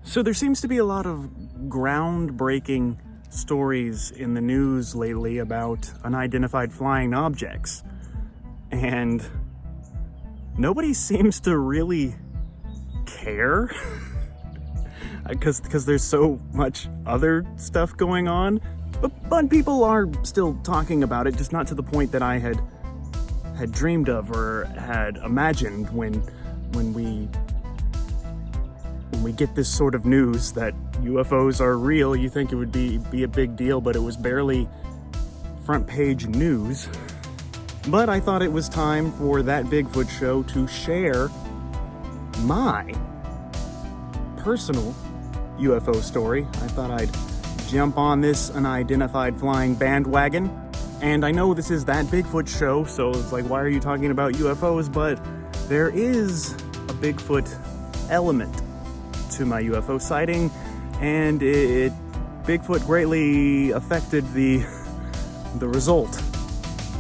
So there seems to be a lot of groundbreaking stories in the news lately about unidentified flying objects. And nobody seems to really care because there's so much other stuff going on. But people are still talking about it, just not to the point that I had dreamed of or had imagined when we get this sort of news that UFOs are real. You think it would be a big deal, but it was barely front page news. But I thought it was time for That Bigfoot Show to share my personal UFO story. I thought I'd jump on this unidentified flying bandwagon. And I know this is That Bigfoot Show, so it's like, why are you talking about UFOs? But there is a Bigfoot element to my UFO sighting, and Bigfoot greatly affected the result.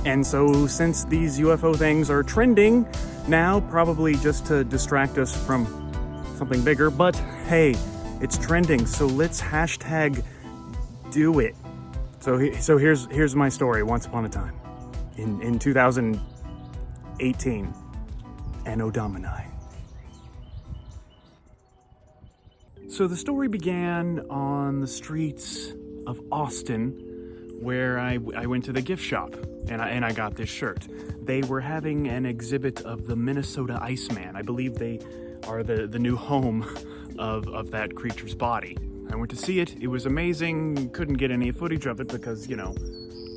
And so since these UFO things are trending now, probably just to distract us from something bigger, but hey, it's trending, so let's hashtag do it. So here's my story. Once upon a time, in 2018, Anno Domini. So the story began on the streets of Austin, where I went to the gift shop and I got this shirt. They were having an exhibit of the Minnesota Iceman. I believe they are the new home of that creature's body. I went to see it. It was amazing. Couldn't get any footage of it because,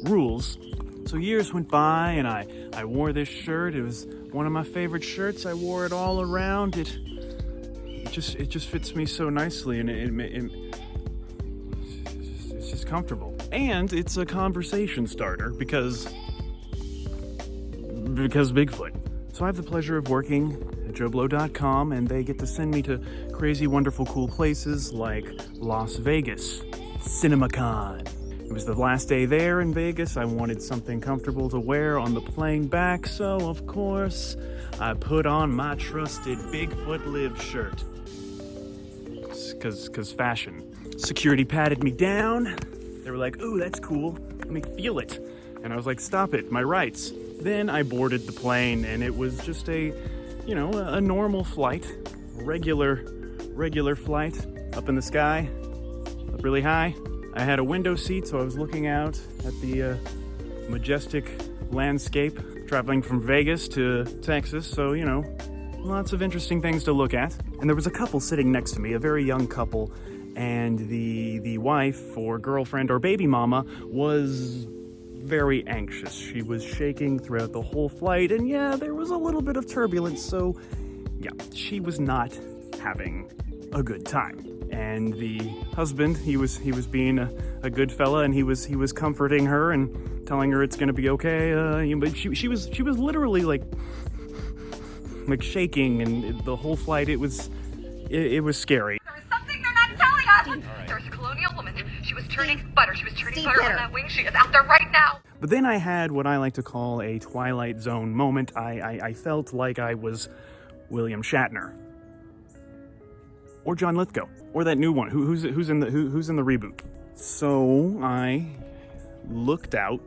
rules. So years went by and I wore this shirt. It was one of my favorite shirts. I wore it all around. It just fits me so nicely, and it's just comfortable. And it's a conversation starter because Bigfoot. So I have the pleasure of working at JoeBlow.com, and they get to send me to crazy, wonderful, cool places like Las Vegas, CinemaCon. It was the last day there in Vegas. I wanted something comfortable to wear on the plane back, so of course, I put on my trusted Bigfoot Lives shirt. Cause fashion. Security patted me down. They were like, ooh, that's cool. Let me feel it. And I was like, stop it, my rights. Then I boarded the plane, and it was just a normal flight, regular flight, up in the sky, up really high. I had a window seat, so I was looking out at the majestic landscape, traveling from Vegas to Texas, so, lots of interesting things to look at. And there was a couple sitting next to me, a very young couple, and the wife or girlfriend or baby mama was very anxious. She was shaking throughout the whole flight, and yeah, there was a little bit of turbulence, so yeah, she was not having a good time. And the husband, he was being a good fella, and he was comforting her and telling her it's gonna be okay. But she was literally like shaking, and the whole flight it was scary. There is something they're not telling us. Right. There's a colonial woman. She was turning butter. She was turning butter on that wing. She is out there right now. But then I had what I like to call a Twilight Zone moment. I felt like I was William Shatner, or John Lithgow, or that new one who's in the reboot. So I looked out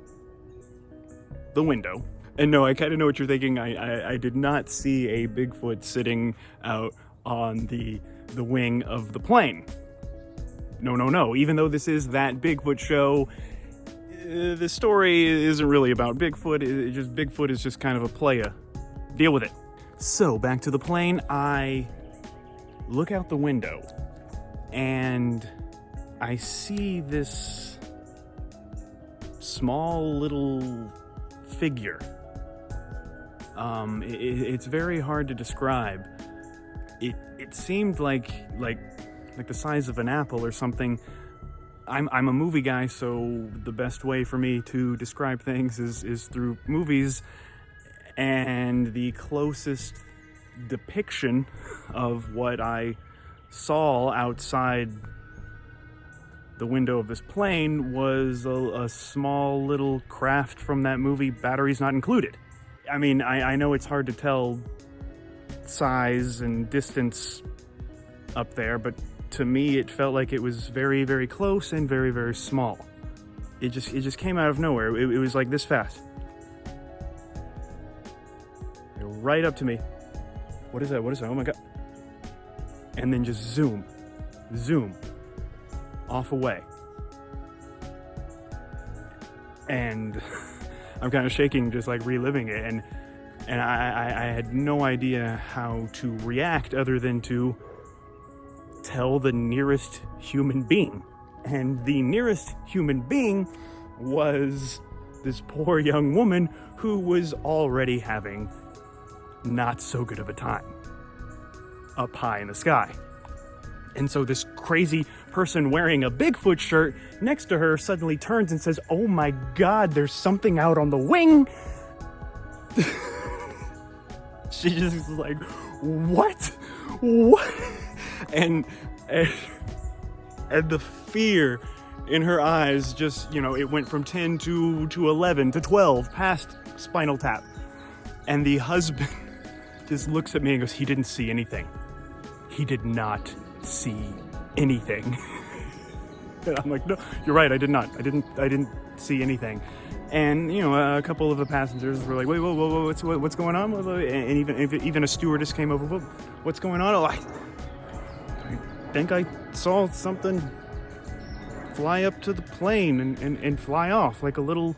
the window, and no, I kind of know what you're thinking. I did not see a Bigfoot sitting out on the wing of the plane. No. Even though this is That Bigfoot Show, the story isn't really about Bigfoot. Bigfoot is just kind of a playa. Deal with it. So back to the plane, I look out the window and I see this small little figure. It's very hard to describe. It seemed like the size of an apple or something. I'm a movie guy, so the best way for me to describe things is through movies, and the closest depiction of what I saw outside the window of this plane was a small little craft from that movie, Batteries Not Included. I mean, I know it's hard to tell size and distance up there, but to me, it felt like it was very, very close and very, very small. It just came out of nowhere. It was like this fast. Right up to me. What is that? Oh my God. And then just zoom, off away. And I'm kind of shaking, just like reliving it. And I had no idea how to react other than to tell the nearest human being. And the nearest human being was this poor young woman who was already having not so good of a time up high in the sky. And so this crazy person wearing a Bigfoot shirt next to her suddenly turns and says, "Oh my God, there's something out on the wing." She just is like, what? And the fear in her eyes just, it went from 10 to 11 to 12 past Spinal Tap. And the husband just looks at me and goes, "He didn't see anything. He did not see anything." And I'm like, "No, you're right. I did not. I didn't see anything." And a couple of the passengers were like, "Wait, whoa, what's going on?" And even a stewardess came over. "What's going on?" "Oh, I think I saw something fly up to the plane and fly off like a little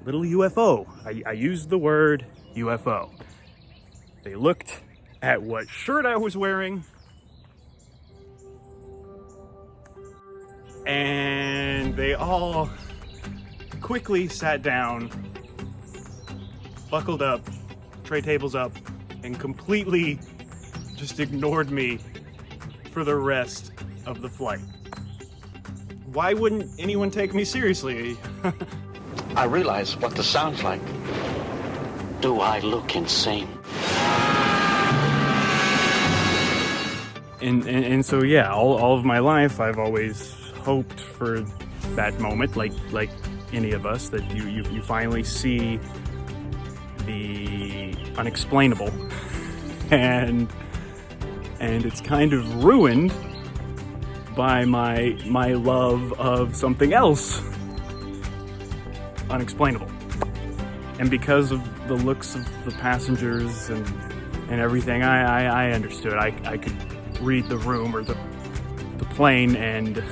UFO." I used the word UFO. They looked at what shirt I was wearing, and they all quickly sat down, buckled up, tray tables up, and completely just ignored me for the rest of the flight. Why wouldn't anyone take me seriously? I realize what this sounds like. Do I look insane? And so yeah, all of my life I've always hoped for that moment, like any of us, that you finally see the unexplainable, and it's kind of ruined by my love of something else unexplainable. And because of the looks of the passengers and everything, I understood. I could read the room or the plane, and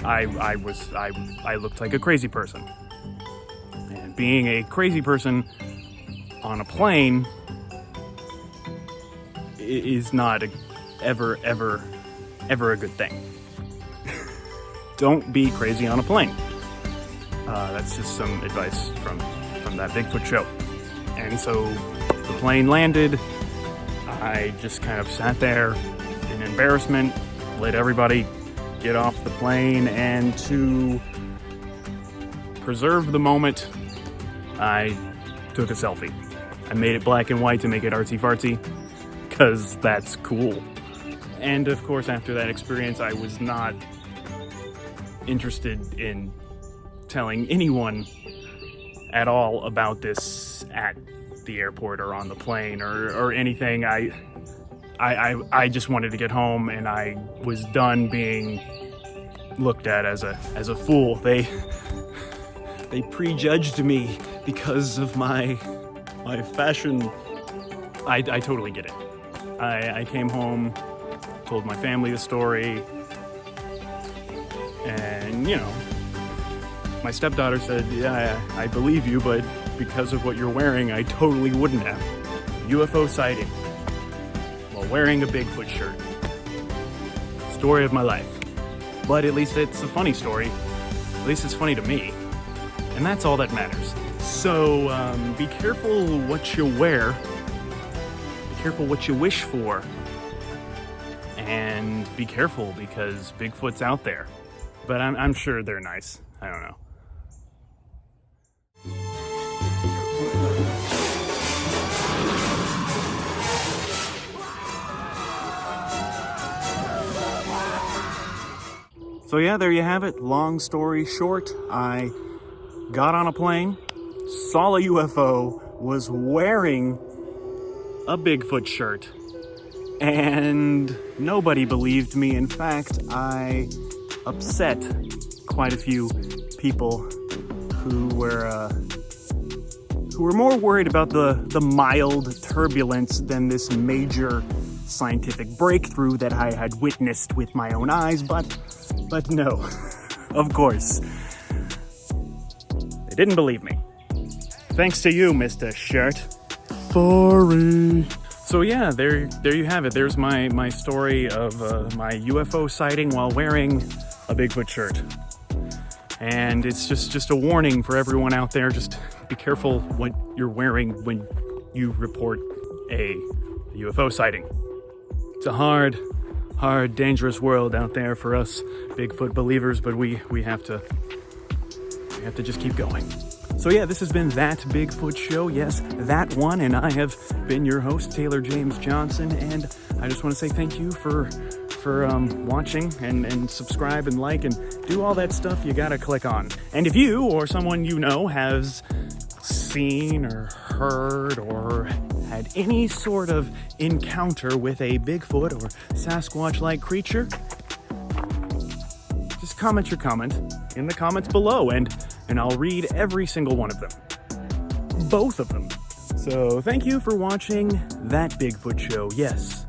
I looked like a crazy person. And being a crazy person on a plane is not ever a good thing. Don't be crazy on a plane. That's just some advice from That Bigfoot Show. And so the plane landed. I just kind of sat there in embarrassment, let everybody get off the plane, and to preserve the moment, I took a selfie. I made it black and white to make it artsy-fartsy, because that's cool. And of course, after that experience, I was not interested in telling anyone at all about this at the airport or on the plane or anything. I just wanted to get home, and I was done being looked at as a fool. They prejudged me because of my fashion. I totally get it. I came home, told my family the story, and my stepdaughter said, "Yeah, I believe you, but because of what you're wearing, I totally wouldn't have." UFO sighting while wearing a Bigfoot shirt. Story of my life. But at least it's a funny story. At least it's funny to me. And that's all that matters. So be careful what you wear. Be careful what you wish for. And be careful, because Bigfoot's out there. But I'm sure they're nice. I don't know. So yeah, there you have it. Long story short, I got on a plane, saw a UFO, was wearing a Bigfoot shirt, and nobody believed me. In fact, I upset quite a few people who were more worried about the mild turbulence than this major scientific breakthrough that I had witnessed with my own eyes, but no, of course, they didn't believe me. Thanks to you, Mr. Shirt. Sorry. So yeah, there you have it. There's my story of my UFO sighting while wearing a Bigfoot shirt. And it's just a warning for everyone out there. Just be careful what you're wearing when you report a UFO sighting. It's a hard, dangerous world out there for us Bigfoot believers, but we have to just keep going. So yeah, this has been That Bigfoot Show. Yes, that one, and I have been your host, Taylor James Johnson, and I just want to say thank you for watching and subscribe and like and do all that stuff you gotta click on. And if you or someone you know has seen or heard or had any sort of encounter with a Bigfoot or Sasquatch-like creature, just comment your comment in the comments below, and I'll read every single one of them. Both of them. So thank you for watching That Bigfoot Show. Yes,